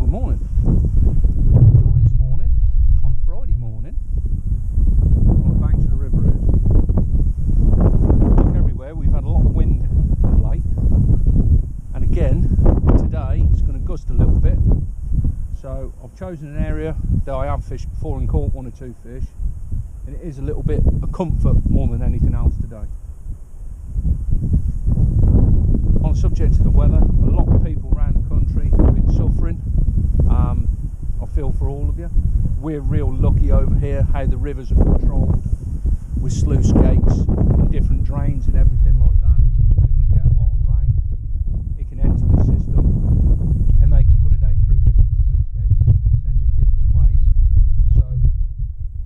good morning. Joy this morning, on a Friday morning, on the banks of the River Ouse. Like everywhere, we've had a lot of wind of late, and again, today it's going to gust a little bit. So I've chosen an area that I have fished before and caught one or two fish, and it is a little bit of comfort more than anything else today. On the subject of the weather, a lot of people around the country have been suffering. I feel for all of you. We're real lucky over here how the rivers are controlled with sluice gates and different drains and everything like that. If we get a lot of rain, it can enter the system and they can put it out through different sluice gates and send it different ways. So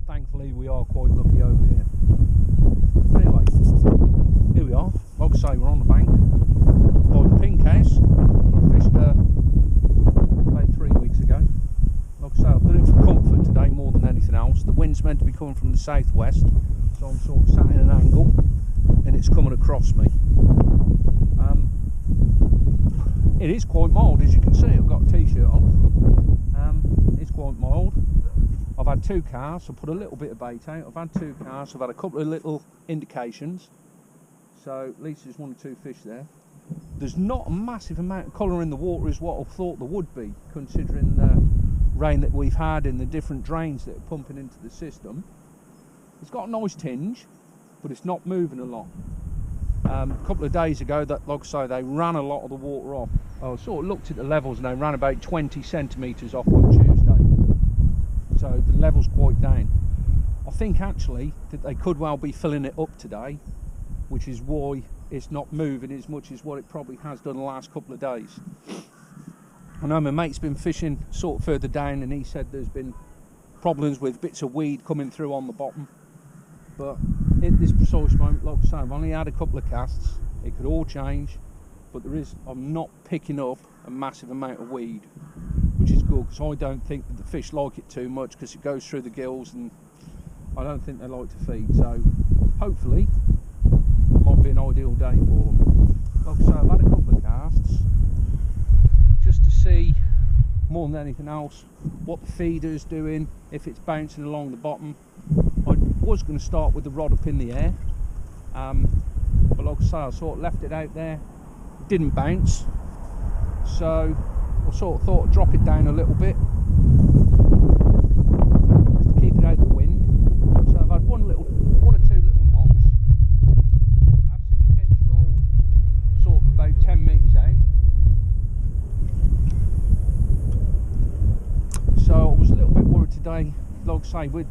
thankfully we are quite lucky over here. Anyway, here we are. Like I say, we're on the bank by the Pink House. I fished about 3 weeks ago. Like I say, I've done it for comfort today more than anything else. The wind's meant to be coming from the southwest, so I'm sort of sat in an angle and it's coming across me. It is quite mild, as you can see. I've got a t-shirt on. It's quite mild. I've had 2 casts. I put a little bit of bait out. I've had 2 casts. I've had a couple of little indications. So at least there's 1 or 2 fish there. There's not a massive amount of colour in the water as what I thought there would be, considering the rain that we've had and the different drains that are pumping into the system. It's got a nice tinge, but it's not moving a lot. A couple of days ago, that, like I say, they ran a lot of the water off. I sort of looked at the levels and they ran about 20 centimetres off on Tuesday. So the level's quite down. I think actually that they could well be filling it up today, which is why it's not moving as much as what it probably has done the last couple of days. I know my mate's been fishing sort of further down and he said there's been problems with bits of weed coming through on the bottom. But at this precise moment, like I say, I've only had a couple of casts. It could all change, but I'm not picking up a massive amount of weed, which is good because I don't think that the fish like it too much because it goes through the gills and I don't think they like to feed. So hopefully might be an ideal day for them. Like I say, I've had a couple of casts just to see more than anything else what the feeder's doing, if it's bouncing along the bottom. I was going to start with the rod up in the air, but like I say, I sort of left it out there. It didn't bounce, so I sort of thought I'd drop it down a little bit just to keep it out of the wind. So I've had 1 or 2 little knocks. I've seen the tench roll sort of about 10 metres out. So I was a little bit worried today, like I say, with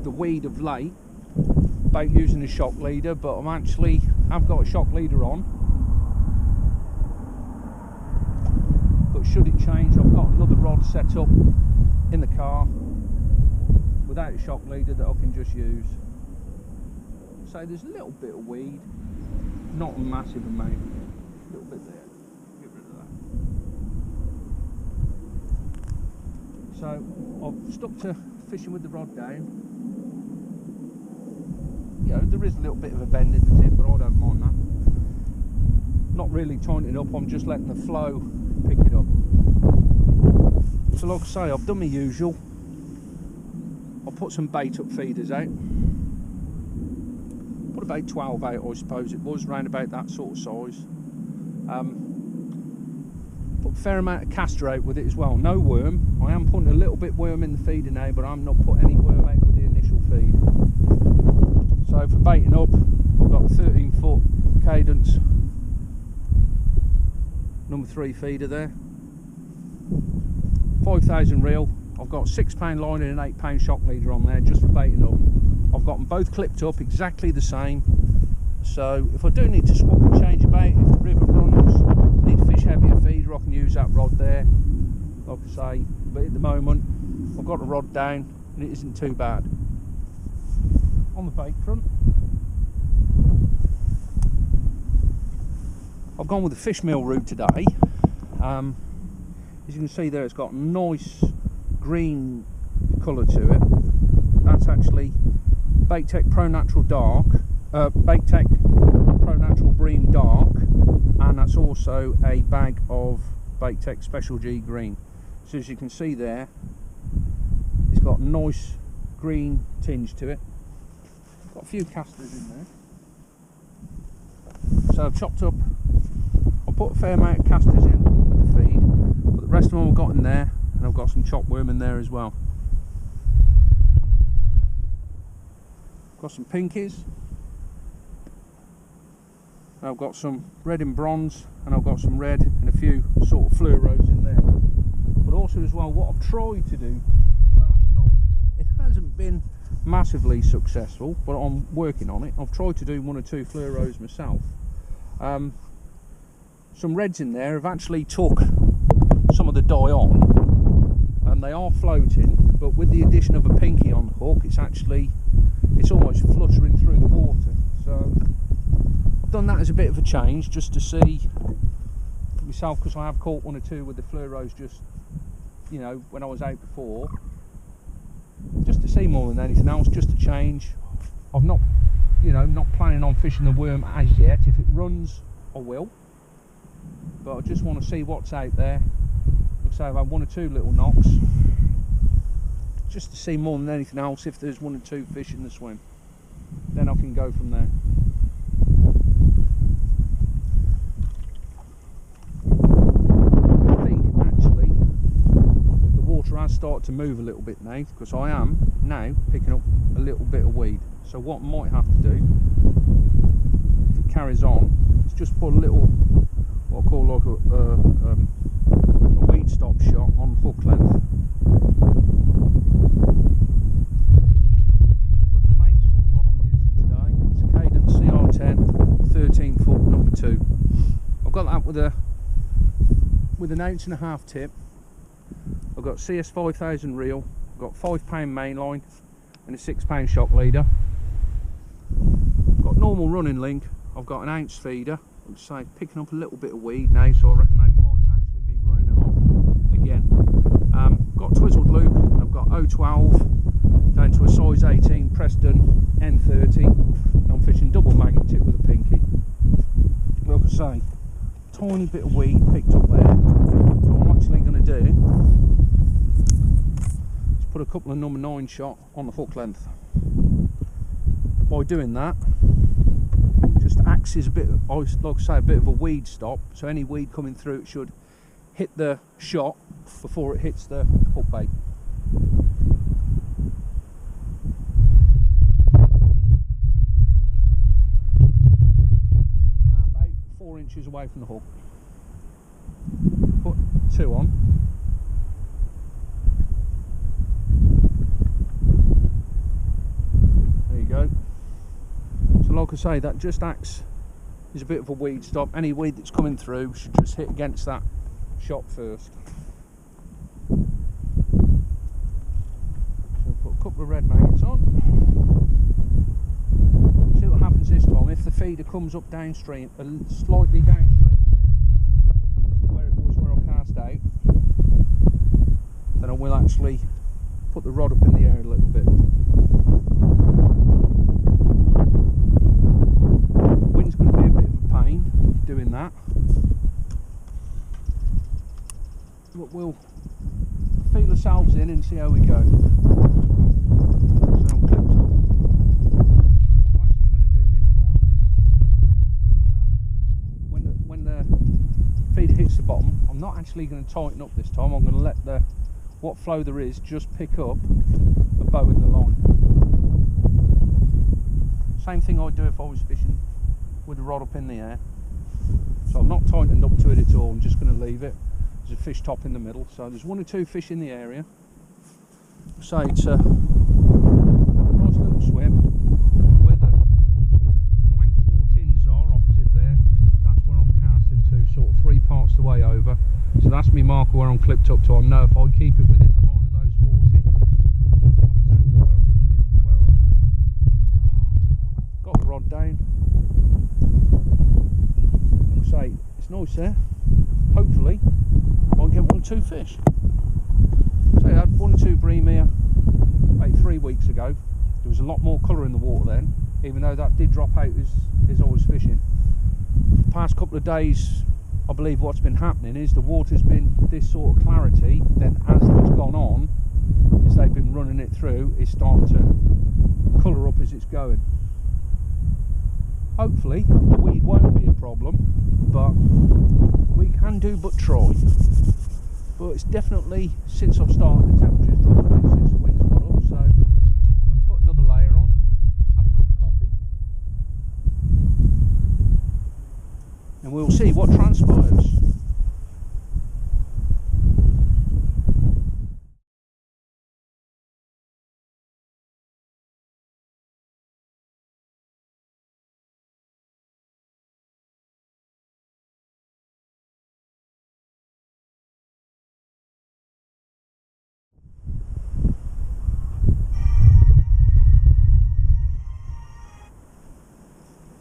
the weed of late, about using a shock leader, but I've got a shock leader on. But should it change, I've got another rod set up in the car without a shock leader that I can just use. So there's a little bit of weed, not a massive amount, a little bit there, get rid of that. So I've stuck to fishing with the rod down. You know, there is a little bit of a bend in the tip, but I don't mind that. Not really tying it up, I'm just letting the flow pick it up. So like I say, I've done my usual. I'll put some bait up feeders out. Put about 12 out, I suppose it was, round about that sort of size. Put a fair amount of castor out with it as well. No worm. I am putting a little bit worm in the feeder now, but I'm not putting any worm out with the initial feed. So for baiting up, I've got a 13-foot cadence number 3 feeder there. 5,000 reel. I've got a 6-pound line and an 8-pound shock leader on there just for baiting up. I've got them both clipped up exactly the same. So if I do need to swap and change about, if the river runs, need to fish heavier feeder, I can use that rod there, like I say. But at the moment, I've got the rod down and it isn't too bad. On the bait front, I've gone with the fish meal route today. As you can see there, it's got a nice green colour to it. That's actually Bait-Tech Pro Natural Dark, Bait-Tech Pro Natural Bream Dark, and that's also a bag of Bait-Tech Special G Green. So as you can see there, it's got a nice green tinge to it. Got a few casters in there. So I've chopped up, I'll put a fair amount of casters in with the feed, but the rest of them I've got in there, and I've got some chopped worm in there as well. Got some pinkies, and I've got some red and bronze, and I've got some red and a few sort of fluoros in there. But also as well, what I've tried to do last night, it hasn't been massively successful, but I'm working on it. I've tried to do 1 or 2 fluoros myself. Some reds in there have actually took some of the dye on, and they are floating, but with the addition of a pinky on the hook, it's almost fluttering through the water. So I've done that as a bit of a change, just to see for myself, because I have caught 1 or 2 with the fluoros just, you know, when I was out before, just to see more than anything else, just to change. I've not, you know, not planning on fishing the worm as yet. If it runs, I will, but I just want to see what's out there. Like I say, I've had 1 or 2 little knocks, just to see more than anything else if there's 1 or 2 fish in the swim. Then I can go from there. I think actually the water has started to move a little bit now, because I am now picking up a little bit of weed. So what I might have to do, if it carries on, is just put a little, what I call like a weed stop shot on hook length. But the main sort of rod I'm using today is a Cadence CR10 13 foot number 2. I've got that with an 1.5 ounce tip. I've got CS 5000 reel. I've got 5 pound main line and a 6 pound shock leader. I've got normal running link. I've got an ounce feeder. I'm say picking up a little bit of weed now, so I reckon they might actually be running it off again. Got twizzled loop. I've got 012 down to a size 18 Preston N30, and I'm fishing double magnet tip with a pinky. Like I say, tiny bit of weed picked up there. So what I'm actually going to do is put a couple of number 9 shot on the hook length. By doing that, just acts as a bit, like I say, a bit of a weed stop. So any weed coming through, it should hit the shot before it hits the hook bait. About 4 inches away from the hook. Put 2 on. There you go. So like I say, that just acts as a bit of a weed stop. Any weed that's coming through should just hit against that shot first. So put a couple of red magnets on. See what happens this time. If the feeder comes up downstream, slightly downstream where it was where I cast out, then I will actually put the rod up in the air a little bit. Wind's going to be a bit of a pain doing that, but we'll feel ourselves in and see how we go. So I'm clipped up. What I'm actually going to do this time is when the feeder hits the bottom, I'm not actually going to tighten up this time. I'm going to let what flow there is just pick up the bow in the line. Same thing I'd do if I was fishing with the rod up in the air. So I'm not tightened up to it at all. I'm just going to leave it. There's a fish top in the middle, so there's 1 or 2 fish in the area. So it's a nice little swim. Where the blank 4 tins are opposite there, that's where I'm casting to, sort of 3 parts the way over. So that's my marker where I'm clipped up to. I know if I keep it within the line of those 4 tins, I'm exactly where I've been. Got the rod down. Like I say, it's nice there. Hopefully I'll get 1 or 2 fish. So I had 1 or 2 bream here about 3 weeks ago. There was a lot more colour in the water then, even though that did drop out as I was fishing. The past couple of days I believe what's been happening is the water's been this sort of clarity, then as it's gone on, as they've been running it through, it's starting to colour up as it's going. Hopefully the weed won't be a problem, but we can do but try. But it's definitely, since I've started, the temperature's dropped a bit since the wind's got up, so I'm going to put another layer on, have a cup of coffee, and we'll see what transpires.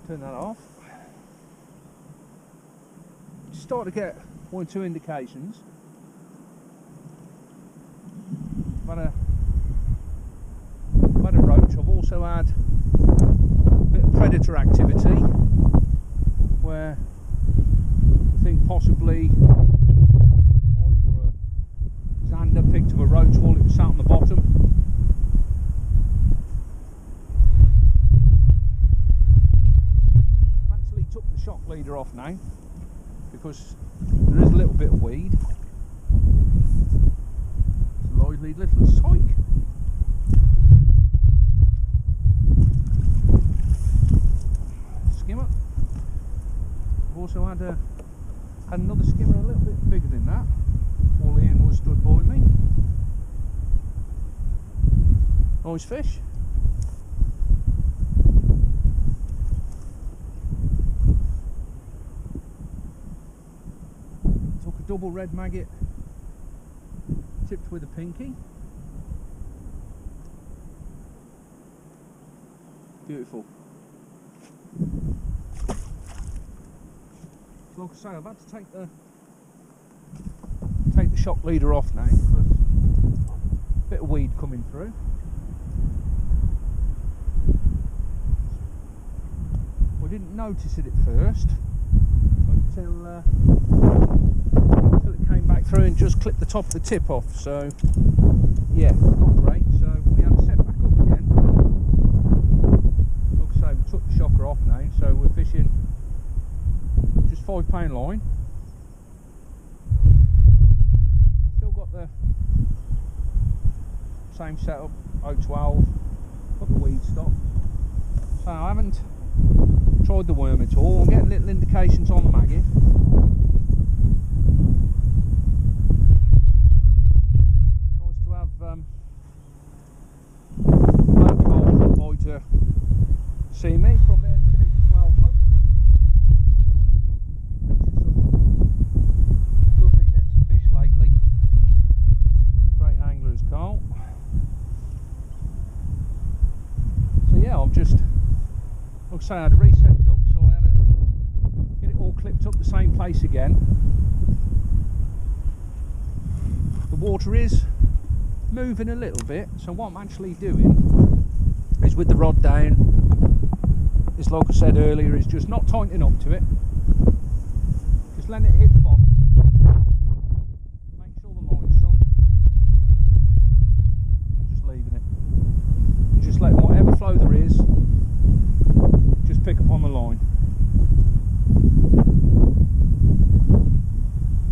Turn that off. Start to get one or two indications. I've had a roach. I've also had a bit of predator activity where I think possibly Mike or a Xander picked up a roach while it was sat on the bottom. Took the shock leader off now because there is a little bit of weed. It's a lively little psych. Skimmer. I've also had another skimmer a little bit bigger than that while Ian was stood by me. Nice fish. Double red maggot tipped with a pinky. Beautiful. So like I say, I've had to take the shock leader off now because a bit of weed coming through. I didn't notice it at first until it came back through and just clipped the top of the tip off, so yeah, not great. So we had to set back up again. Like I say, we took the shocker off now, so we're fishing just 5-pound line. Still got the same setup, 012, got the weed stop. So I haven't tried the worm at all. I'm getting little indications on the maggot. See me, probably had 10 to 12 months. Lovely nets of fish lately. Great anglers, Carl. So yeah, I'm just, like I say, I had to reset it up, so I had to get it all clipped up the same place again. The water is moving a little bit, so what I'm actually doing is with the rod down, is like I said earlier, is just not tightening up to it, just letting it hit the bottom, make sure the line's sunk, and just leaving it, just letting whatever flow there is just pick up on the line.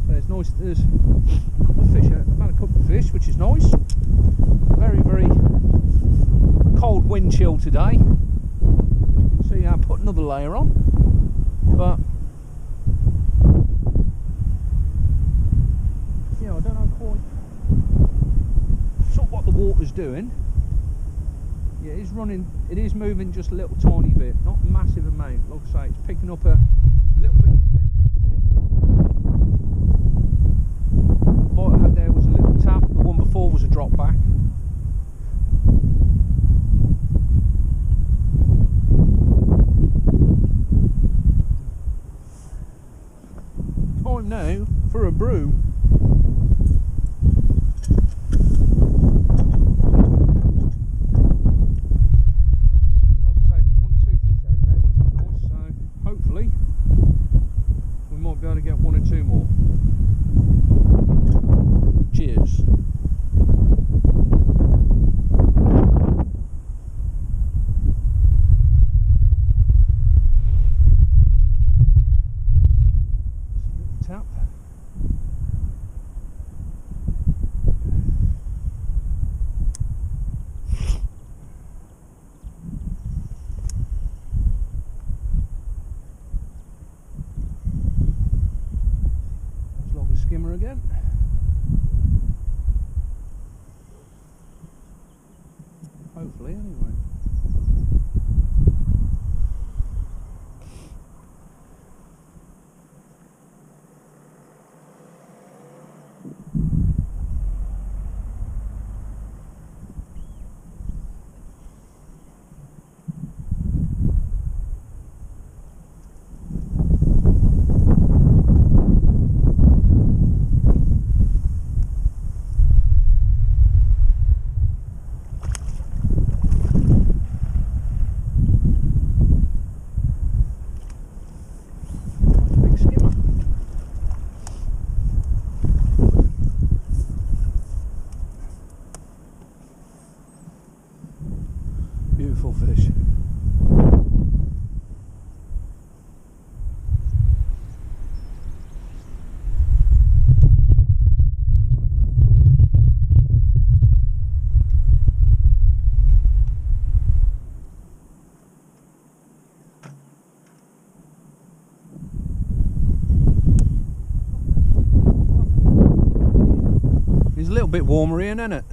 So it's nice, there's a couple of fish, I've had a couple of fish, which is nice. Very, very cold wind chill today. See, I put another layer on, but yeah, I don't know quite sort of what the water's doing. Yeah, it is running, it is moving just a little tiny bit, not a massive amount. Like I say, it's picking up a little bit of a bend in the tip. What I had there was a little tap, the one before was a drop back. Time now for a brew. Like I say, there's 1 or 2 fish out there, which is nice, so hopefully we might be able to get 1 or 2 up. Let's log a skimmer again. Hopefully, anyway. Beautiful fish. It's a little bit warmer in, isn't it?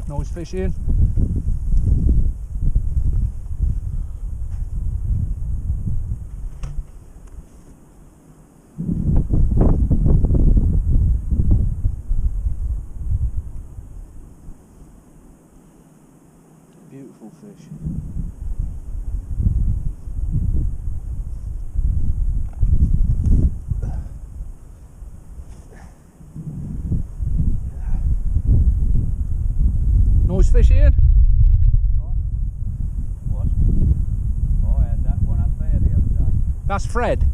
Nice fish in. Beautiful fish. Nice fish, Ian. What? Oh, I had that one up there the other day. That's Fred.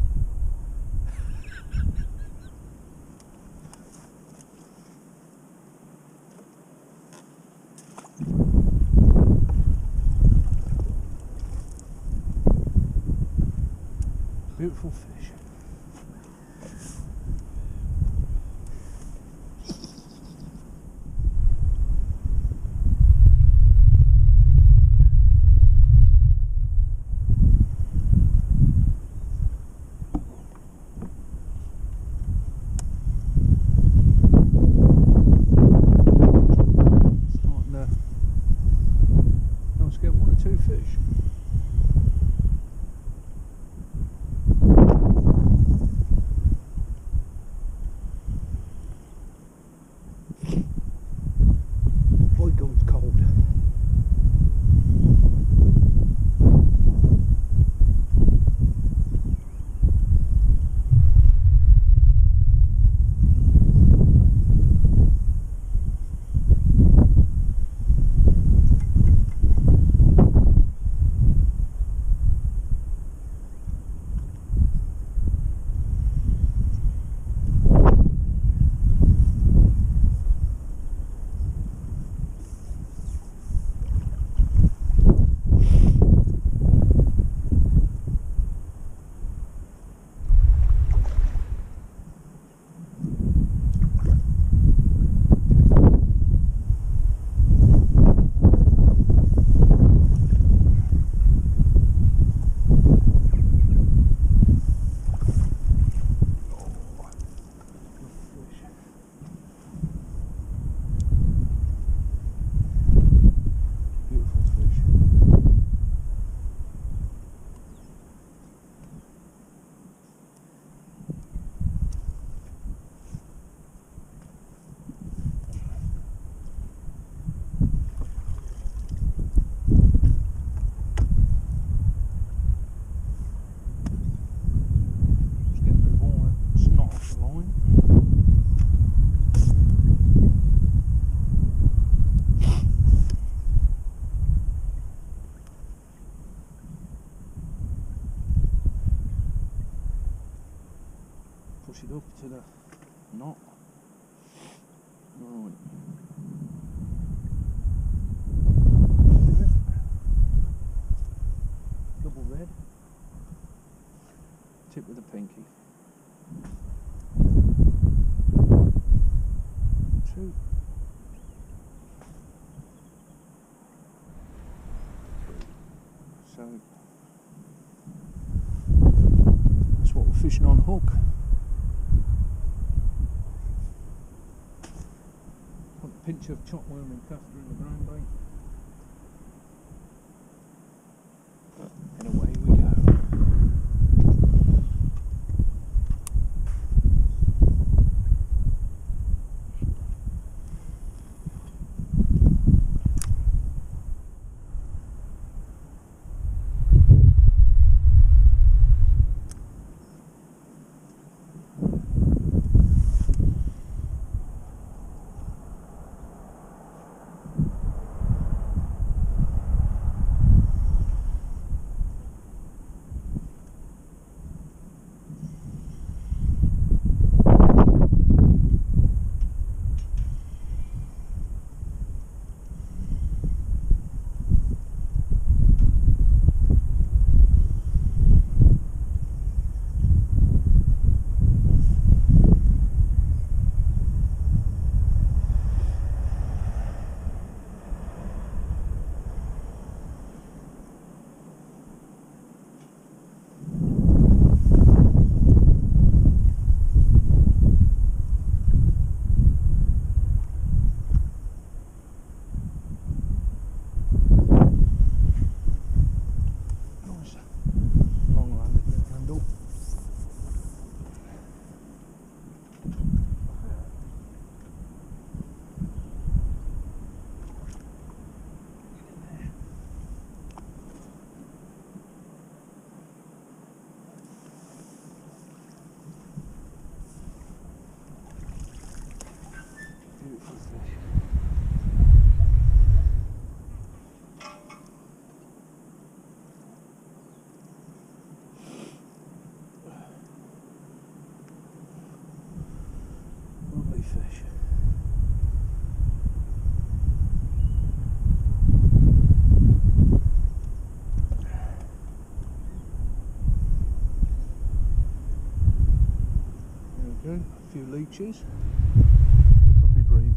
Beautiful fish. Let's get one or two fish. Boy, God, it's cold. push it up to the knot. Right. Do it. Double red. Tip with a pinky. 2. So that's what we're fishing on hook. Put a pinch of chopworm and caster in the ground bait. And away we go. Lovely fish. There we go, a few leeches. Lovely bream.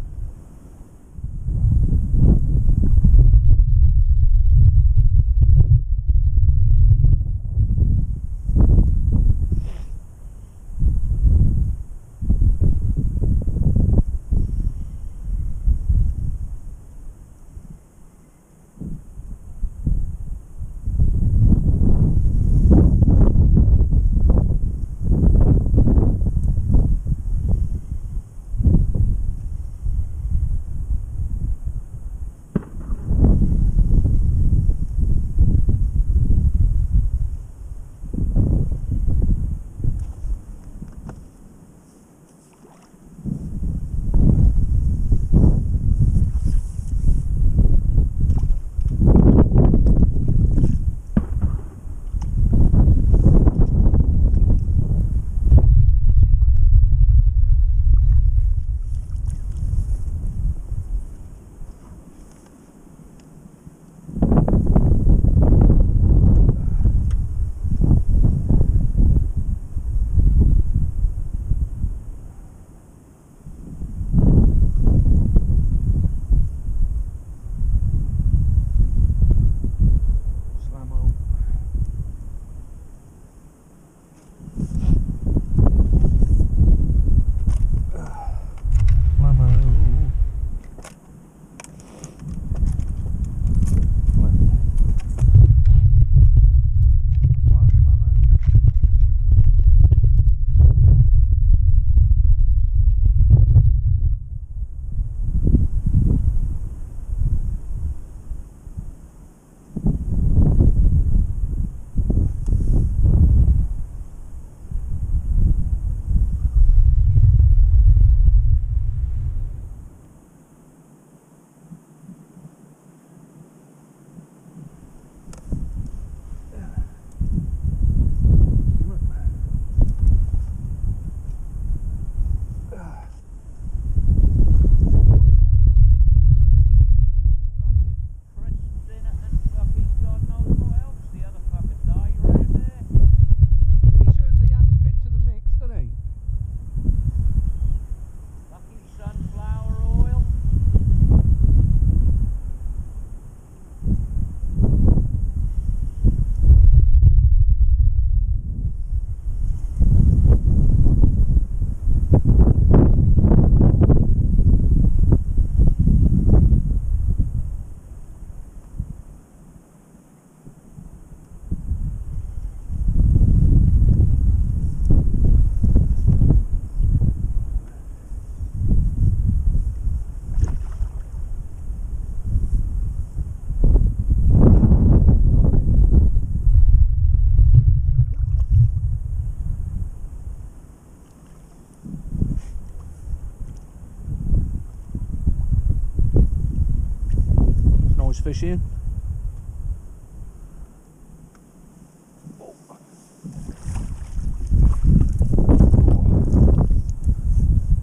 fish in.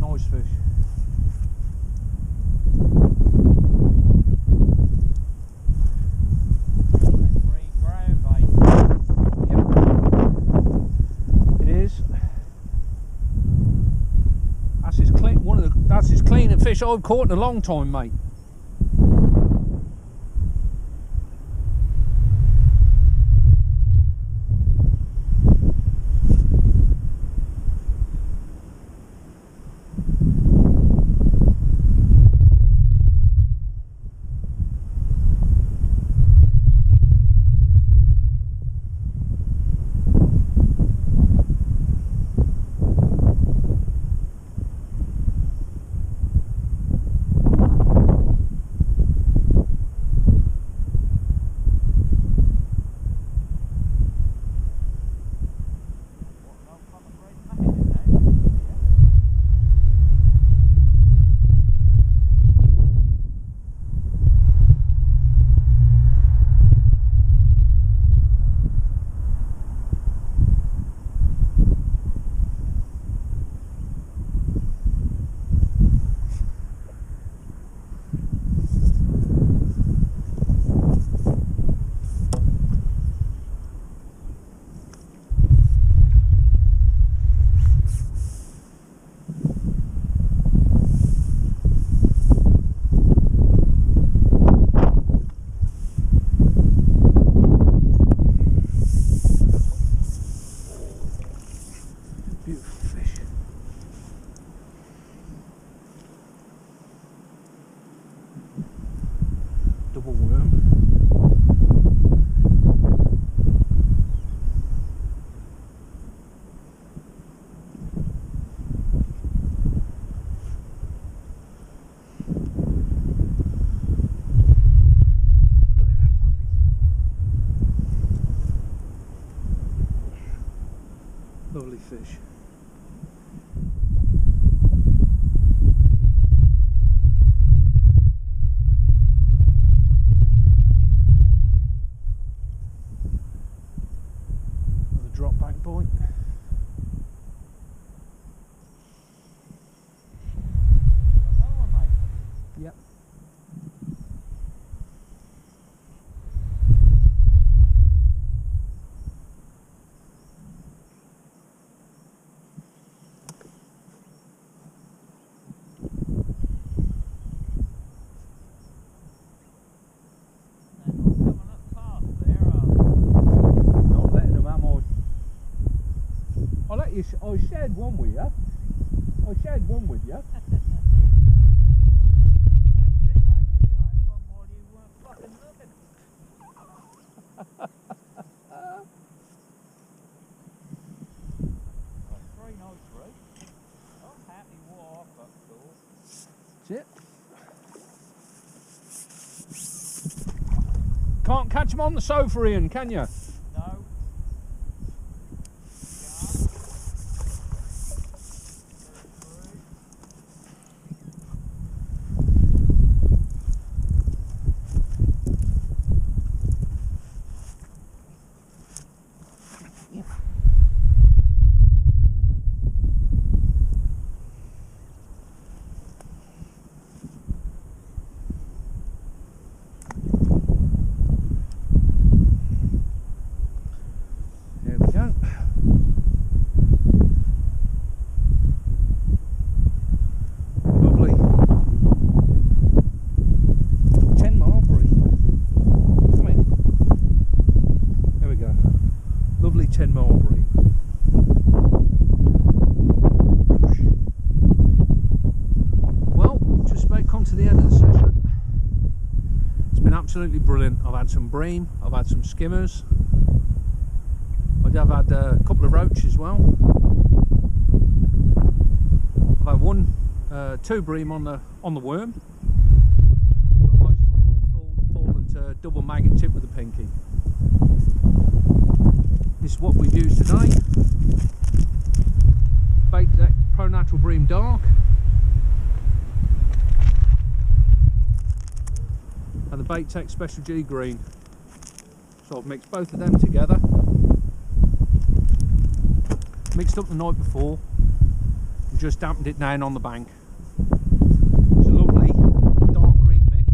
Nice fish. That's as clean a fish I've caught in a long time, mate. Double worm. Lovely fish. Drop back bite. Yep. I shared one with you. I shared one with you. That's it. Can't catch them on the sofa, Ian, can you? No. Absolutely brilliant. I've had some bream, I've had some skimmers, I have had a couple of roach as well. I've had two bream on the worm, but most of them have fallen to double maggot tip with a pinky. This is what we've used today. Bait deck Pro Natural Bream Dark. And and the Baitech Special G green. So I've mixed both of them together. Mixed up the night before and just dampened it down on the bank. It's a lovely dark green mix.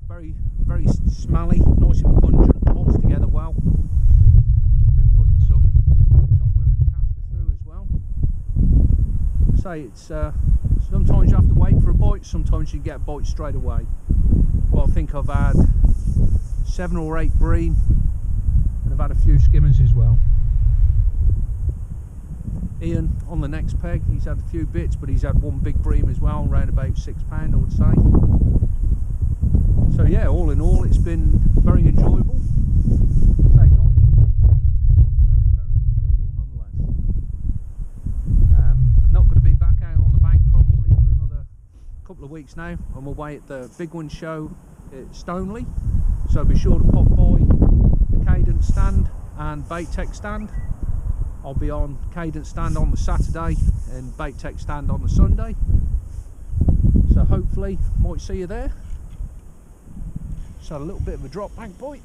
Very smelly, nice and pungent, holds together well. I've been putting some chocolate and castor through as well. Say it's sometimes you have to wait for a bite, sometimes you get a bite straight away. But I think I've had 7 or 8 bream and I've had a few skimmers as well. Ian on the next peg, he's had a few bits, but he's had one big bream as well, around about £6 I would say. So yeah, all in all it's been very enjoyable. Say not easy, very enjoyable nonetheless. Not going to be back out on the bank probably for another couple of weeks now. I'm away at the Big One show at Stoneleigh, so be sure to pop by the Cadence stand and Baitech stand. I'll be on Cadence stand on the Saturday and Baitech stand on the Sunday, so hopefully might see you there. Just had a little bit of a drop bank bite.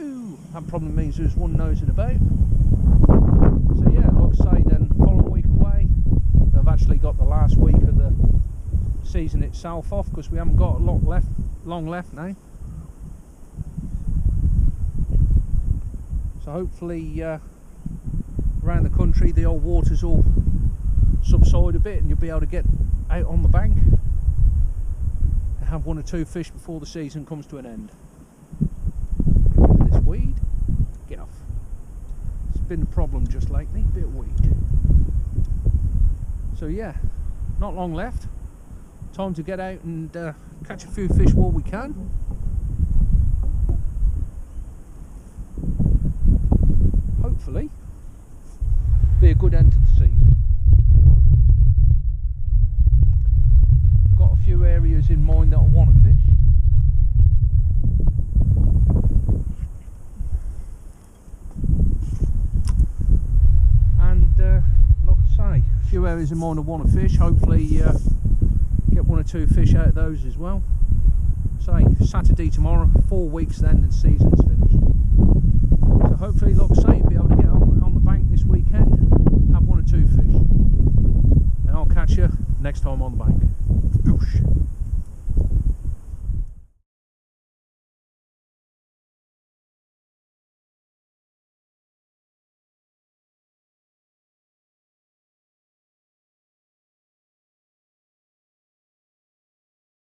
Ooh, that probably means there's one nosing about. So yeah, like I say, then following week away, I've actually got the last week of the season itself off because we haven't got a lot left, long left now. So hopefully around the country the old waters will subside a bit and you'll be able to get out on the bank and have 1 or 2 fish before the season comes to an end. Get rid of this weed. Get off. It's been a problem just lately, bit of weed. So yeah, not long left. Time to get out and catch a few fish while we can. Hopefully be a good end to the season. Got a few areas in mind that I want to fish. And like I say, a few areas in mind I want to fish. Hopefully get 1 or 2 fish out of those as well. Say Saturday tomorrow, 4 weeks then and the season's finished. So hopefully, like I say, you'll be able to get on the bank this weekend, have 1 or 2 fish, and I'll catch you next time on the bank. Oosh.